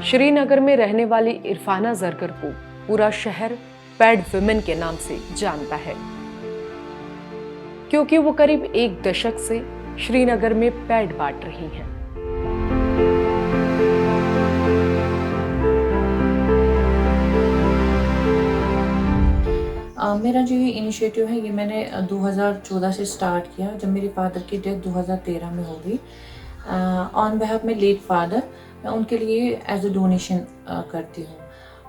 श्रीनगर में रहने वाली इरफाना जरगर को पूरा शहर पैड वुमेन के नाम से जानता है, क्योंकि वो करीब एक दशक से श्रीनगर में पैड बांट रही हैं। मेरा जो ये इनिशिएटिव है ये मैंने 2014 से स्टार्ट किया, जब मेरे फादर की डेथ 2013 में हो गई। ऑन बिहाफ में लेट फादर, मैं उनके लिए एज अ डोनेशन करती हूँ।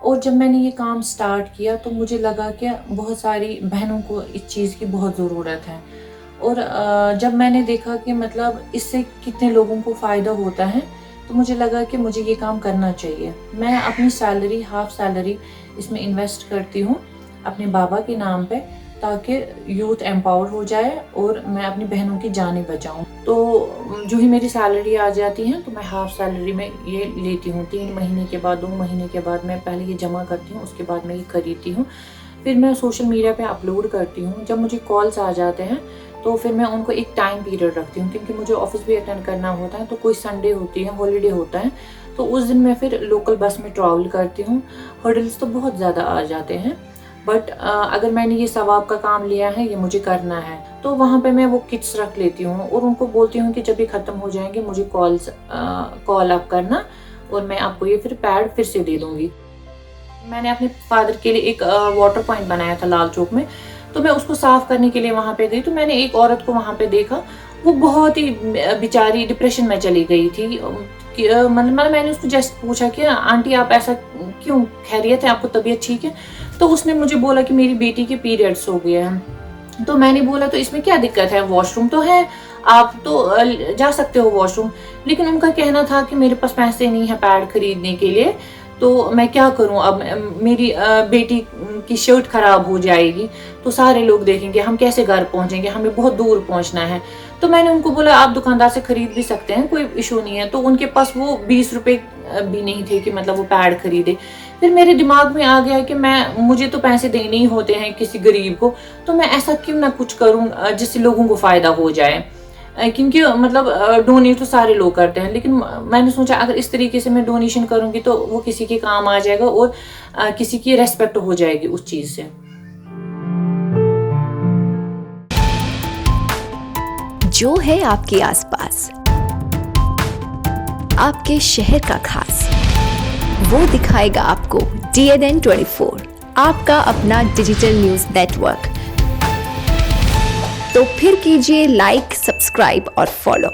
और जब मैंने ये काम स्टार्ट किया तो मुझे लगा कि बहुत सारी बहनों को इस चीज़ की बहुत ज़रूरत है। और जब मैंने देखा कि मतलब इससे कितने लोगों को फ़ायदा होता है, तो मुझे लगा कि मुझे ये काम करना चाहिए। मैं अपनी सैलरी, हाफ सैलरी इसमें इन्वेस्ट करती हूँ अपने बाबा के नाम पे, ताकि यूथ एम्पावर हो जाए और मैं अपनी बहनों की जानें बचाऊं। तो जो ही मेरी सैलरी आ जाती है तो मैं हाफ सैलरी में ये लेती हूँ। 3 महीने के बाद, 2 महीने के बाद मैं पहले ये जमा करती हूँ, उसके बाद मैं ये खरीदती हूँ। फिर मैं सोशल मीडिया पे अपलोड करती हूँ। जब मुझे कॉल्स आ जाते हैं तो फिर मैं उनको एक टाइम पीरियड रखती हूँ, क्योंकि मुझे ऑफिस भी अटेंड करना होता है। तो कोई संडे होती है, हॉलीडे होता है, तो उस दिन मैं फिर लोकल बस में ट्रैवल करती हूँ। हर्डल्स तो बहुत ज़्यादा आ जाते हैं, बट अगर मैंने ये सवाब का काम लिया है, ये मुझे करना है, तो वहाँ पे मैं वो किट्स रख लेती हूँ और उनको बोलती हूँ कि जब ये ख़त्म हो जाएंगे मुझे कॉल अप करना और मैं आपको ये फिर पैड फिर से दे दूँगी। मैंने अपने फादर के लिए एक वाटर पॉइंट बनाया था लाल चौक में, तो मैं उसको साफ़ करने के लिए वहाँ पे गई। तो मैंने एक औरत को वहाँ पे देखा, वो बहुत ही बेचारी डिप्रेशन में चली गई थी। मतलब मैंने उसको जस्ट पूछा कि आंटी आप ऐसा क्यों, खैरियत है, आपको तबीयत ठीक है? तो उसने मुझे बोला कि मेरी बेटी के पीरियड्स हो गए हैं। तो मैंने बोला तो इसमें क्या दिक्कत है, वॉशरूम तो है, आप तो जा सकते हो वॉशरूम। लेकिन उनका कहना था कि मेरे पास पैसे नहीं है पैड खरीदने के लिए, तो मैं क्या करूं, अब मेरी बेटी की शर्ट खराब हो जाएगी तो सारे लोग देखेंगे, हम कैसे घर पहुंचेंगे, हमें बहुत दूर पहुंचना है। तो मैंने उनको बोला आप दुकानदार से खरीद भी सकते हैं, कोई इशू नहीं है। तो उनके पास वो 20 रुपए भी नहीं थे कि मतलब वो पैड खरीदे। फिर मेरे दिमाग में आ गया कि मुझे तो पैसे देने ही होते हैं किसी गरीब को, तो मैं ऐसा क्यों ना कुछ करूं जिससे लोगों को फायदा हो जाए। क्योंकि मतलब डोनेट तो सारे लोग करते हैं, लेकिन मैंने सोचा अगर इस तरीके से मैं डोनेशन करूंगी तो वो किसी के काम आ जाएगा और किसी की रेस्पेक्ट हो जाएगी उस चीज से। जो है आपके आसपास, आपके शहर का खास, वो दिखाएगा आपको DNN 24, आपका अपना डिजिटल न्यूज नेटवर्क। तो फिर कीजिए लाइक, सब्सक्राइब और फॉलो।